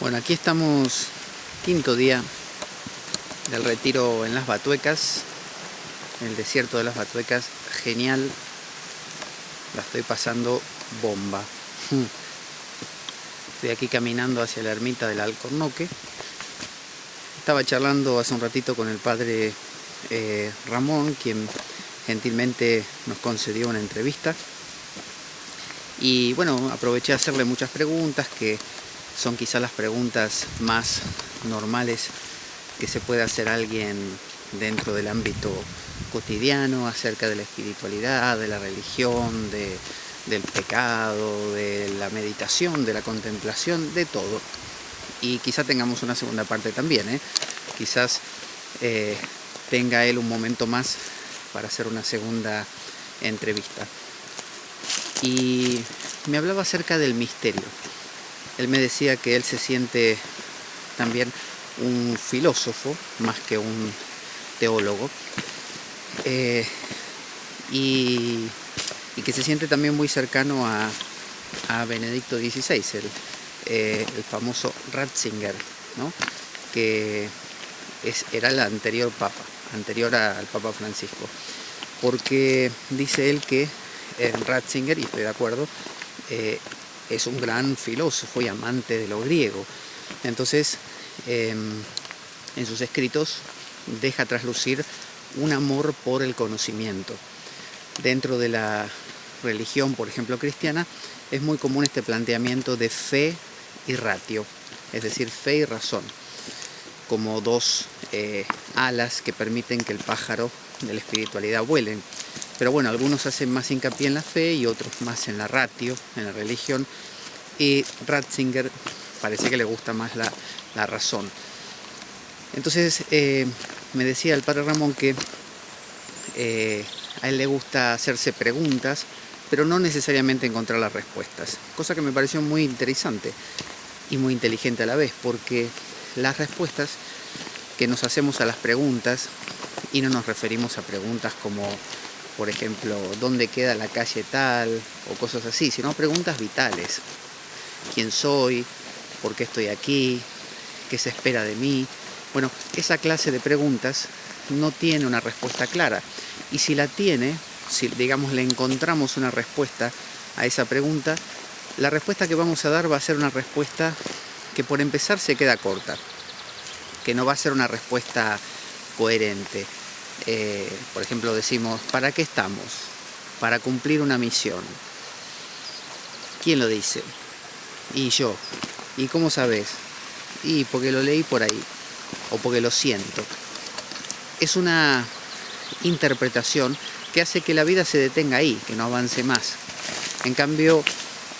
Bueno, aquí estamos, quinto día del retiro en Las Batuecas, en el desierto de Las Batuecas. Genial, la estoy pasando bomba. Estoy aquí caminando hacia la ermita del Alcornoque. Estaba charlando hace un ratito con el padre Ramón, quien gentilmente nos concedió una entrevista. Y bueno, aproveché a hacerle muchas preguntas que son quizás las preguntas más normales que se puede hacer alguien dentro del ámbito cotidiano acerca de la espiritualidad, de la religión, del pecado, de la meditación, de la contemplación, de todo. Y quizás tengamos una segunda parte también, quizás tenga él un momento más para hacer una segunda entrevista. Y me hablaba acerca del misterio. Él me decía que él se siente también un filósofo más que un teólogo, y que se siente también muy cercano a Benedicto XVI, el famoso Ratzinger, ¿no? Que era el anterior papa, anterior al Papa Francisco, porque dice él que Ratzinger, y estoy de acuerdo, es un gran filósofo y amante de lo griego. Entonces, en sus escritos deja traslucir un amor por el conocimiento. Dentro de la religión, por ejemplo, cristiana, es muy común este planteamiento de fe y ratio, es decir, fe y razón, como dos alas que permiten que el pájaro de la espiritualidad vuelen. Pero bueno, algunos hacen más hincapié en la fe y otros más en la ratio, en la religión, y Ratzinger parece que le gusta más la razón. Entonces me decía el padre Ramón que a él le gusta hacerse preguntas, pero no necesariamente encontrar las respuestas, cosa que me pareció muy interesante y muy inteligente a la vez, porque las respuestas que nos hacemos a las preguntas, y no nos referimos a preguntas como, por ejemplo, ¿dónde queda la calle tal? O cosas así, sino preguntas vitales. ¿Quién soy? ¿Por qué estoy aquí? ¿Qué se espera de mí? Bueno, esa clase de preguntas no tiene una respuesta clara. Y si la tiene, si digamos le encontramos una respuesta a esa pregunta, la respuesta que vamos a dar va a ser una respuesta que por empezar se queda corta, que no va a ser una respuesta coherente. Por ejemplo, decimos, ¿para qué estamos? Para cumplir una misión. ¿Quién lo dice? Y yo. ¿Y cómo sabes? Y porque lo leí por ahí, o porque lo siento. Es una interpretación que hace que la vida se detenga ahí, que no avance más. En cambio,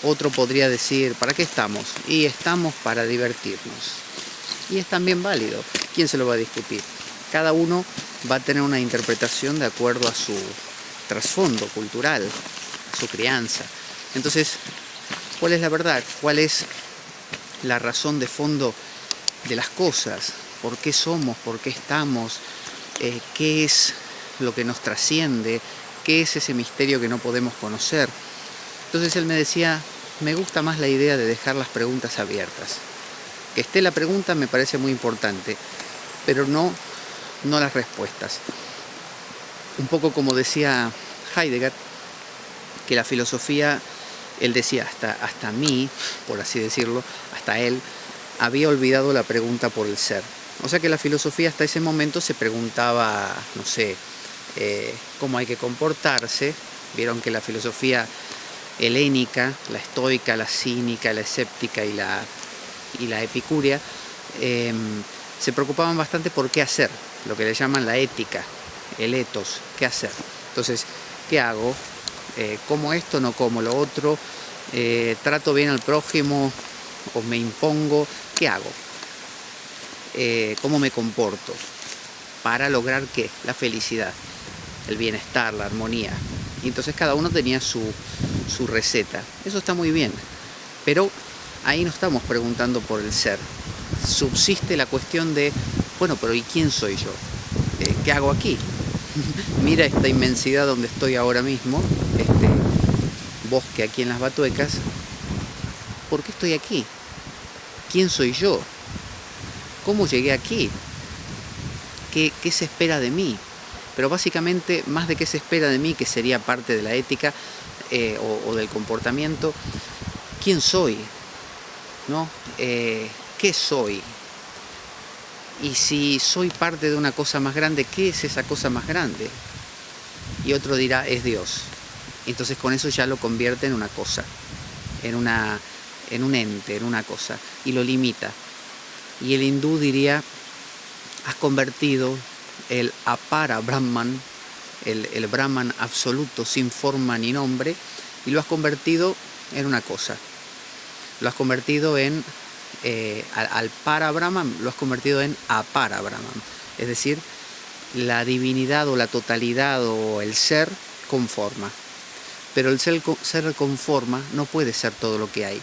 otro podría decir, ¿para qué estamos? Y estamos para divertirnos. Y es también válido. ¿Quién se lo va a discutir? Cada uno va a tener una interpretación de acuerdo a su trasfondo cultural, a su crianza. Entonces, ¿cuál es la verdad? ¿Cuál es la razón de fondo de las cosas? ¿Por qué somos? ¿Por qué estamos? ¿Qué es lo que nos trasciende? ¿Qué es ese misterio que no podemos conocer? Entonces él me decía, me gusta más la idea de dejar las preguntas abiertas. Que esté la pregunta me parece muy importante, pero no las respuestas. Un poco como decía Heidegger, que la filosofía, él decía, hasta mí, por así decirlo, hasta él, había olvidado la pregunta por el ser. O sea que la filosofía hasta ese momento se preguntaba, no sé, cómo hay que comportarse. Vieron que la filosofía helénica, la estoica, la cínica, la escéptica y la epicúrea, se preocupaban bastante por qué hacer, lo que le llaman la ética, el ethos, qué hacer. Entonces, ¿qué hago? ¿Como esto? ¿No como lo otro? ¿Trato bien al prójimo o me impongo? ¿Qué hago? ¿Cómo me comporto? Para lograr ¿qué? La felicidad, el bienestar, la armonía. Y entonces cada uno tenía su receta. Eso está muy bien, pero ahí no estamos preguntando por el ser. Subsiste la cuestión de, bueno, pero ¿y quién soy yo? ¿Qué hago aquí? Mira esta inmensidad donde estoy ahora mismo, este bosque aquí en Las Batuecas. ¿Por qué estoy aquí? ¿quién soy yo? ¿Cómo llegué aquí? ¿Qué se espera de mí? Pero básicamente, más de qué se espera de mí, que sería parte de la ética o del comportamiento, ¿quién soy? ¿No? ¿Qué soy? Y si soy parte de una cosa más grande, ¿qué es esa cosa más grande? Y otro dirá, es Dios. Entonces con eso ya lo convierte en una cosa, en un ente, en una cosa, y lo limita. Y el hindú diría, has convertido el apara Brahman, el Brahman absoluto, sin forma ni nombre, y lo has convertido en una cosa. Lo has convertido en, al para Brahman, lo has convertido en apara Brahman. Es decir, la divinidad o la totalidad o el ser conforma. Pero el ser conforma no puede ser todo lo que hay.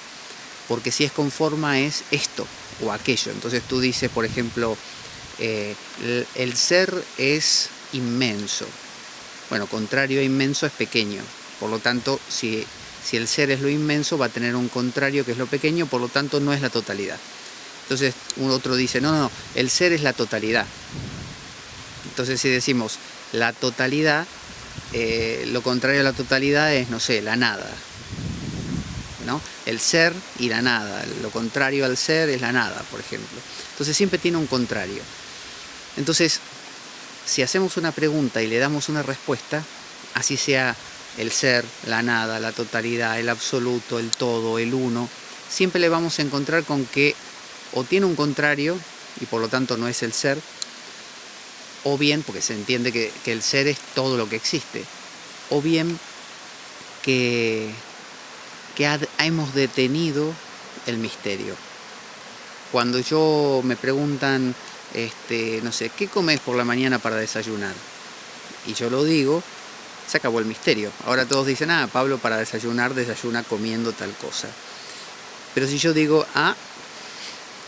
Porque si es conforma es esto o aquello. Entonces tú dices, por ejemplo, el ser es inmenso. Bueno, contrario a inmenso es pequeño. Por lo tanto, si el ser es lo inmenso, va a tener un contrario que es lo pequeño, por lo tanto no es la totalidad. Entonces otro dice, no, el ser es la totalidad. Entonces si decimos la totalidad, lo contrario a la totalidad es, no sé, la nada, ¿no? El ser y la nada, lo contrario al ser es la nada, por ejemplo. Entonces siempre tiene un contrario. Entonces, si hacemos una pregunta y le damos una respuesta, así sea el ser, la nada, la totalidad, el absoluto, el todo, el uno, siempre le vamos a encontrar con que o tiene un contrario y por lo tanto no es el ser, o bien, porque se entiende que el ser es todo lo que existe, o bien que hemos detenido el misterio. Cuando me preguntan, no sé, ¿qué comes por la mañana para desayunar? Y yo lo digo, se acabó el misterio. Ahora todos dicen, Pablo para desayunar desayuna comiendo tal cosa. Pero si yo digo,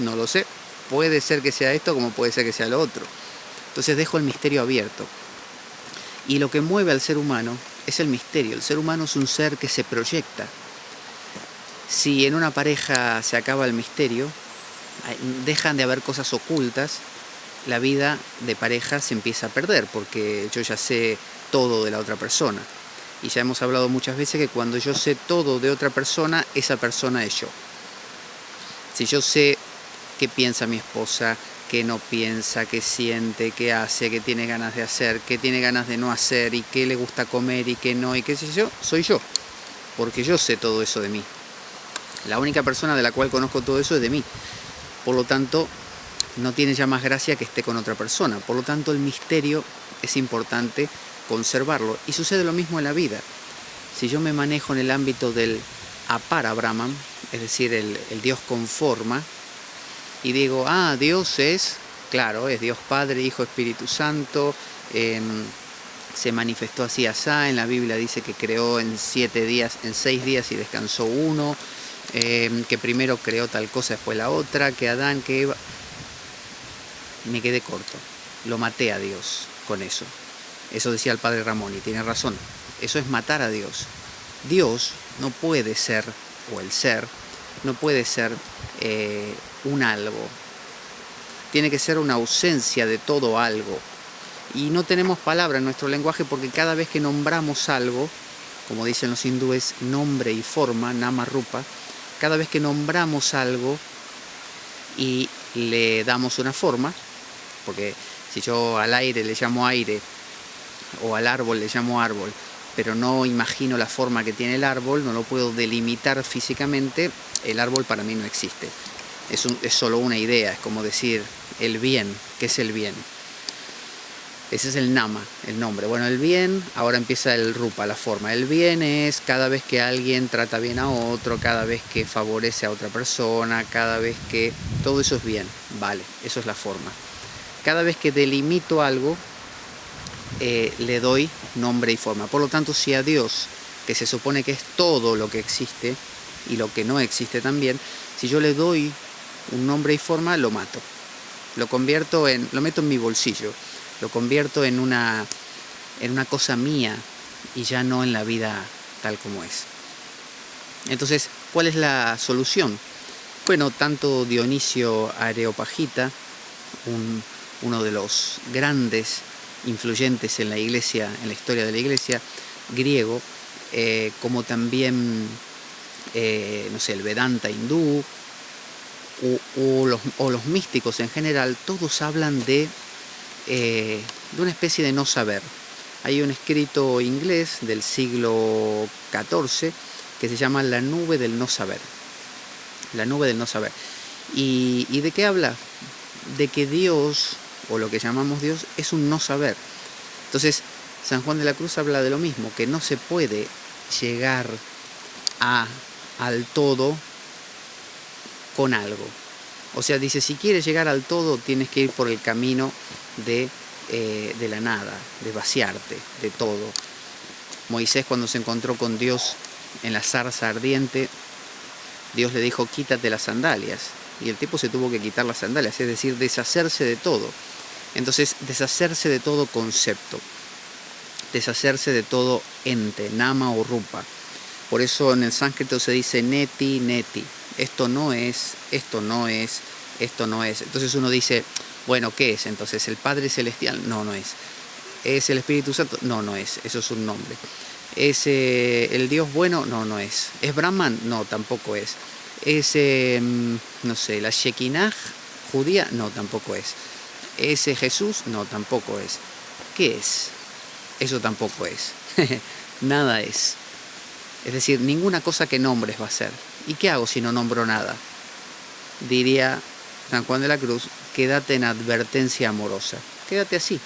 no lo sé, puede ser que sea esto como puede ser que sea lo otro. Entonces dejo el misterio abierto. Y lo que mueve al ser humano es el misterio. El ser humano es un ser que se proyecta. Si en una pareja se acaba el misterio, dejan de haber cosas ocultas, la vida de pareja se empieza a perder, porque yo ya sé todo de la otra persona. Y ya hemos hablado muchas veces que cuando yo sé todo de otra persona, esa persona es yo. Si yo sé qué piensa mi esposa, qué no piensa, qué siente, qué hace, qué tiene ganas de hacer, qué tiene ganas de no hacer, y qué le gusta comer y qué no, y qué sé yo, soy yo. Porque yo sé todo eso de mí. La única persona de la cual conozco todo eso es de mí. Por lo tanto, no tiene ya más gracia que esté con otra persona. Por lo tanto, el misterio es importante conservarlo. Y sucede lo mismo en la vida. Si yo me manejo en el ámbito del apara Brahman, es decir, el Dios conforma, y digo, Dios es, claro, es Dios Padre, Hijo, Espíritu Santo, se manifestó así, en la Biblia dice que creó en 6 días y descansó uno, que primero creó tal cosa, después la otra, que Adán, que Eva. Me quedé corto, lo maté a Dios con eso. Eso decía el padre Ramón y tiene razón, eso es matar a Dios. Dios no puede ser, o el ser, no puede ser un algo. Tiene que ser una ausencia de todo algo. Y no tenemos palabra en nuestro lenguaje porque cada vez que nombramos algo, como dicen los hindúes, nombre y forma, nama rupa, cada vez que nombramos algo y le damos una forma, porque si yo al aire le llamo aire o al árbol le llamo árbol, pero no imagino la forma que tiene el árbol, no lo puedo delimitar físicamente, el árbol para mí no existe. Es solo una idea, es como decir el bien. ¿Qué es el bien? Ese es el nama, el nombre. Bueno, el bien, ahora empieza el rupa, la forma. El bien es cada vez que alguien trata bien a otro, cada vez que favorece a otra persona, cada vez que... todo eso es bien, vale, eso es la forma. Cada vez que delimito algo, le doy nombre y forma. Por lo tanto, si a Dios, que se supone que es todo lo que existe, y lo que no existe también, si yo le doy un nombre y forma, lo mato. Lo meto en mi bolsillo, lo convierto en una cosa mía y ya no en la vida tal como es. Entonces, ¿cuál es la solución? Bueno, tanto Dionisio Areopagita, uno de los grandes influyentes en la iglesia, en la historia de la iglesia, griego, como también, no sé, el Vedanta hindú, o los místicos en general, todos hablan de una especie de no saber. Hay un escrito inglés del siglo XIV que se llama La nube del no saber. La nube del no saber. ¿Y de qué habla? De que Dios, o lo que llamamos Dios, es un no saber. Entonces, San Juan de la Cruz habla de lo mismo, que no se puede llegar al todo con algo. O sea, dice, si quieres llegar al todo, tienes que ir por el camino de la nada, de vaciarte de todo. Moisés, cuando se encontró con Dios en la zarza ardiente, Dios le dijo, quítate las sandalias. Y el tipo se tuvo que quitar las sandalias, es decir, deshacerse de todo. Entonces, deshacerse de todo concepto, deshacerse de todo ente, nama o rupa. Por eso en el sánscrito se dice neti, neti. Esto no es, esto no es, esto no es. Entonces uno dice, bueno, ¿qué es? Entonces, ¿el Padre Celestial? No, no es. ¿Es el Espíritu Santo? No, no es. Eso es un nombre. ¿Es el Dios bueno? No, no es. ¿Es Brahman? No, tampoco es. ¿Es, no sé, la Shekinah judía? No, tampoco es. ¿Es Jesús? No, tampoco es. ¿Qué es? Eso tampoco es. Nada es. Es decir, ninguna cosa que nombres va a ser. ¿Y qué hago si no nombro nada? Diría San Juan de la Cruz, quédate en advertencia amorosa. Quédate así.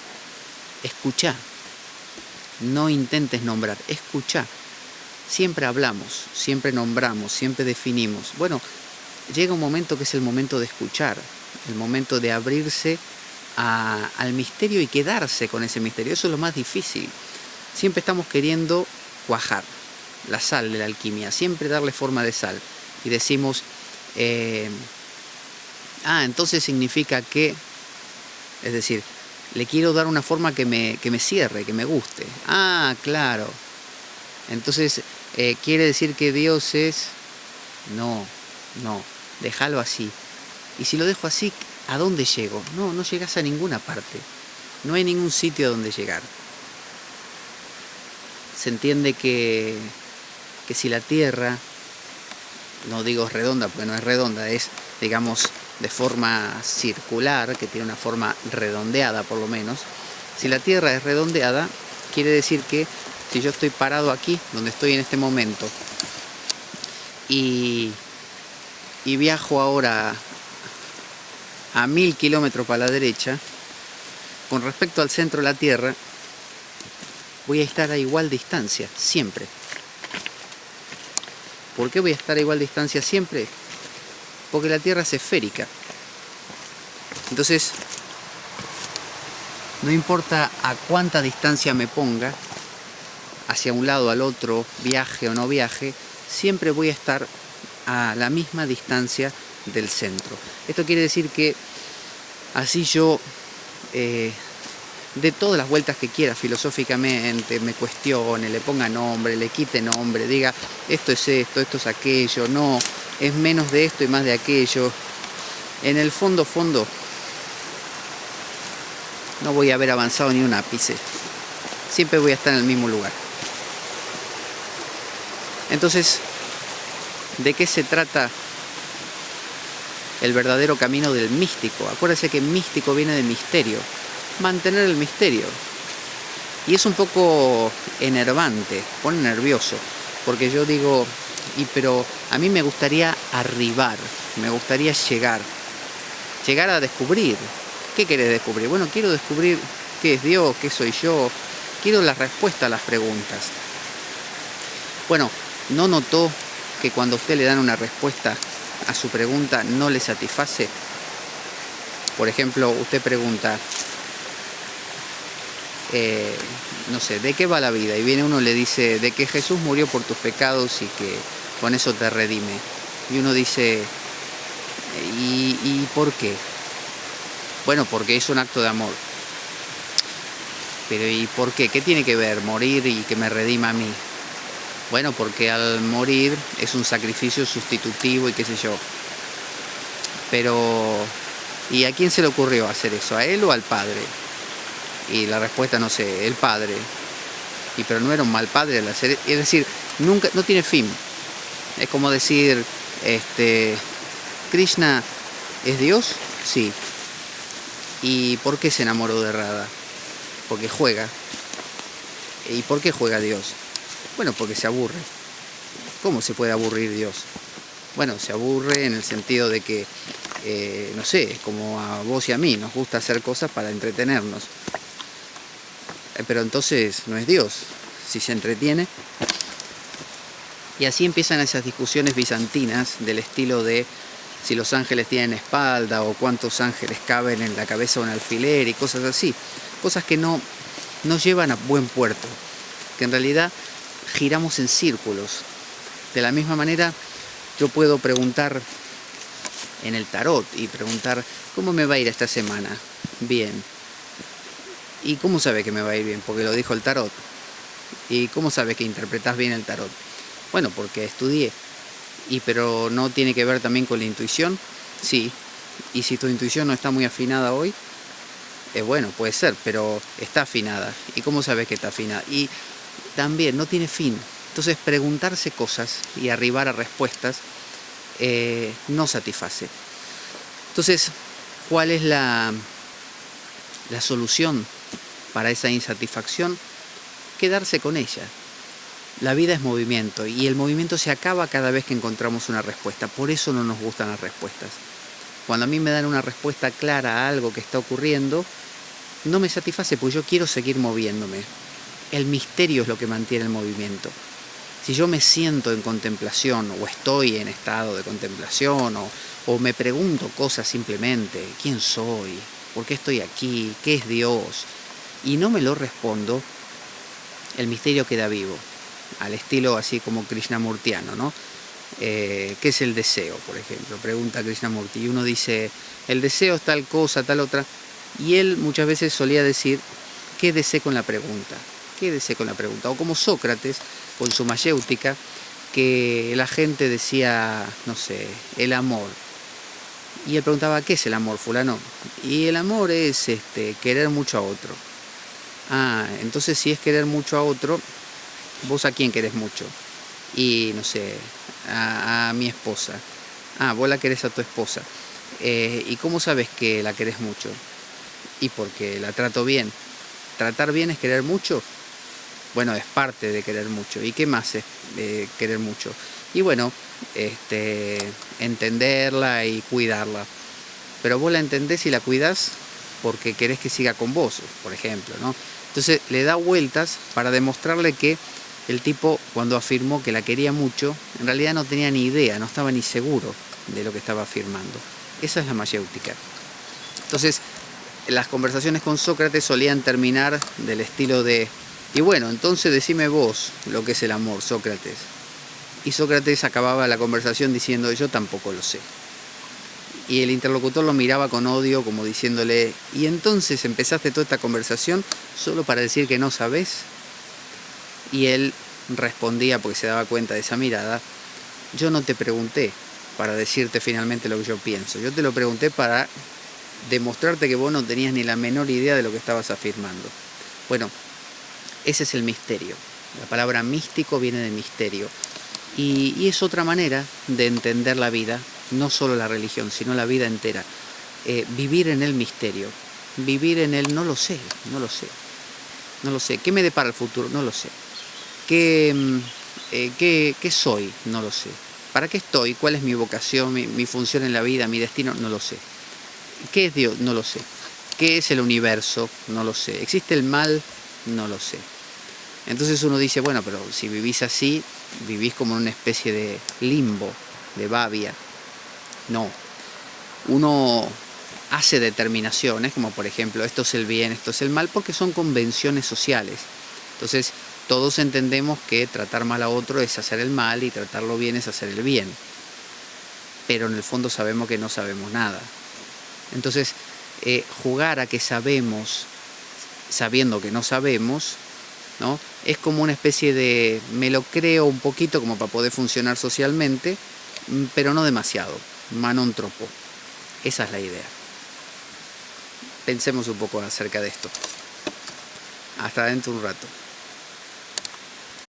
Escuchá. No intentes nombrar. Escuchá. Siempre hablamos, siempre nombramos, siempre definimos. Bueno, llega un momento que es el momento de escuchar, el momento de abrirse al misterio y quedarse con ese misterio. Eso es lo más difícil. Siempre estamos queriendo cuajar la sal de la alquimia, siempre darle forma de sal. Y decimos, entonces significa que, es decir, le quiero dar una forma que me cierre, que me guste. Ah, claro. Entonces, ¿quiere decir que Dios es? No, déjalo así. Y si lo dejo así, ¿a dónde llego? No llegas a ninguna parte. No hay ningún sitio a donde llegar. Se entiende que si la Tierra, no digo redonda porque no es redonda, es, digamos, de forma circular, que tiene una forma redondeada por lo menos. Si la Tierra es redondeada, quiere decir que si yo estoy parado aquí, donde estoy en este momento, y viajo ahora a 1000 kilómetros para la derecha, con respecto al centro de la Tierra, voy a estar a igual distancia, siempre. ¿Por qué voy a estar a igual distancia siempre? Porque la Tierra es esférica. Entonces, no importa a cuánta distancia me ponga, hacia un lado, al otro, viaje o no viaje, siempre voy a estar a la misma distancia del centro. Esto quiere decir que así yo, de todas las vueltas que quiera filosóficamente, me cuestione, le ponga nombre, le quite nombre, diga esto es esto es aquello, no, es menos de esto y más de aquello. En el fondo, no voy a haber avanzado ni un ápice. Siempre voy a estar en el mismo lugar. Entonces, ¿de qué se trata el verdadero camino del místico? Acuérdense que místico viene de misterio. Mantener el misterio. Y es un poco enervante, pone nervioso, porque yo digo, pero a mí me gustaría arribar, me gustaría llegar a descubrir. ¿Qué querés descubrir? Bueno, quiero descubrir qué es Dios, qué soy yo, quiero la respuesta a las preguntas. Bueno, ¿no notó que cuando a usted le dan una respuesta a su pregunta no le satisface? Por ejemplo, usted pregunta, no sé, ¿de qué va la vida? Y viene uno y le dice, de que Jesús murió por tus pecados y que con eso te redime. Y uno dice, ¿y por qué? Bueno, porque es un acto de amor. Pero ¿y por qué? ¿Qué tiene que ver morir y que me redima a mí? Bueno, porque al morir es un sacrificio sustitutivo y qué sé yo. Pero, ¿y a quién se le ocurrió hacer eso? ¿A él o al padre? Y la respuesta, no sé, el padre. Pero no era un mal padre al hacer, es decir, nunca, no tiene fin. Es como decir, Krishna es Dios, sí. ¿Y por qué se enamoró de Radha? Porque juega. ¿Y por qué juega Dios? Bueno, porque se aburre. ¿Cómo se puede aburrir Dios? Bueno, se aburre en el sentido de que, no sé, como a vos y a mí, nos gusta hacer cosas para entretenernos. Pero entonces no es Dios, si se entretiene. Y así empiezan esas discusiones bizantinas del estilo de si los ángeles tienen espalda o cuántos ángeles caben en la cabeza de un alfiler y cosas así. Cosas que no llevan a buen puerto, que en realidad giramos en círculos. De la misma manera, yo puedo preguntar en el tarot y preguntar, ¿cómo me va a ir esta semana? Bien. ¿Y cómo sabe que me va a ir bien? Porque lo dijo el tarot. ¿Y cómo sabe que interpretás bien el tarot? Bueno, porque estudié. Pero ¿no tiene que ver también con la intuición? Sí. ¿Y si tu intuición no está muy afinada hoy? Bueno, puede ser, pero está afinada. ¿Y cómo sabes que está afinada? Y también no tiene fin. Entonces preguntarse cosas y arribar a respuestas no satisface. Entonces, ¿cuál es la solución para esa insatisfacción? Quedarse con ella. La vida es movimiento y el movimiento se acaba cada vez que encontramos una respuesta. Por eso no nos gustan las respuestas. Cuando a mí me dan una respuesta clara a algo que está ocurriendo, no me satisface porque yo quiero seguir moviéndome. El misterio es lo que mantiene el movimiento. Si yo me siento en contemplación o estoy en estado de contemplación o me pregunto cosas simplemente, ¿quién soy? ¿Por qué estoy aquí? ¿Qué es Dios? Y no me lo respondo, el misterio queda vivo. Al estilo así como krishnamurtiano, ¿no? ¿Qué es el deseo, por ejemplo? Pregunta Krishnamurti y uno dice, el deseo es tal cosa, tal otra, y él muchas veces solía decir, quédese con la pregunta, quédese con la pregunta. O como Sócrates, con su mayéutica, que la gente decía, no sé, el amor. Y él preguntaba, ¿qué es el amor, fulano? Y el amor es querer mucho a otro. Ah, entonces si es querer mucho a otro, ¿vos a quién querés mucho? Y no sé, a mi esposa. Ah, vos la querés a tu esposa. ¿Y cómo sabes que la querés mucho? Y porque la trato bien. ¿Tratar bien es querer mucho? Bueno, es parte de querer mucho. ¿Y qué más es querer mucho? Y bueno, entenderla y cuidarla. Pero vos la entendés y la cuidás porque querés que siga con vos, por ejemplo, ¿no? Entonces le da vueltas para demostrarle que el tipo, cuando afirmó que la quería mucho, en realidad no tenía ni idea, no estaba ni seguro de lo que estaba afirmando. Esa es la mayéutica. Entonces, las conversaciones con Sócrates solían terminar del estilo de, y bueno, entonces decime vos lo que es el amor, Sócrates. Y Sócrates acababa la conversación diciendo, yo tampoco lo sé. Y el interlocutor lo miraba con odio, como diciéndole, ¿y entonces empezaste toda esta conversación solo para decir que no sabés? Y él respondía, porque se daba cuenta de esa mirada, yo no te pregunté para decirte finalmente lo que yo pienso, yo te lo pregunté para demostrarte que vos no tenías ni la menor idea de lo que estabas afirmando. Bueno, ese es el misterio. La palabra místico viene de misterio. Y es otra manera de entender la vida, no solo la religión, sino la vida entera. Vivir en el misterio, vivir en el no lo sé, no lo sé, no lo sé. ¿Qué me depara el futuro? No lo sé. ¿Qué soy? No lo sé. ¿Para qué estoy? ¿Cuál es mi vocación, mi función en la vida, mi destino? No lo sé. ¿Qué es Dios? No lo sé. ¿Qué es el universo? No lo sé. ¿Existe el mal? No lo sé. Entonces uno dice, bueno, pero si vivís así, vivís como en una especie de limbo, de babia. No. Uno hace determinaciones, como por ejemplo, esto es el bien, esto es el mal, porque son convenciones sociales. Entonces, todos entendemos que tratar mal a otro es hacer el mal y tratarlo bien es hacer el bien. Pero en el fondo sabemos que no sabemos nada. Entonces, jugar a que sabemos, sabiendo que no sabemos, ¿no? Es como una especie de, me lo creo un poquito como para poder funcionar socialmente, pero no demasiado, manón tropo. Esa es la idea. Pensemos un poco acerca de esto. Hasta dentro de un rato.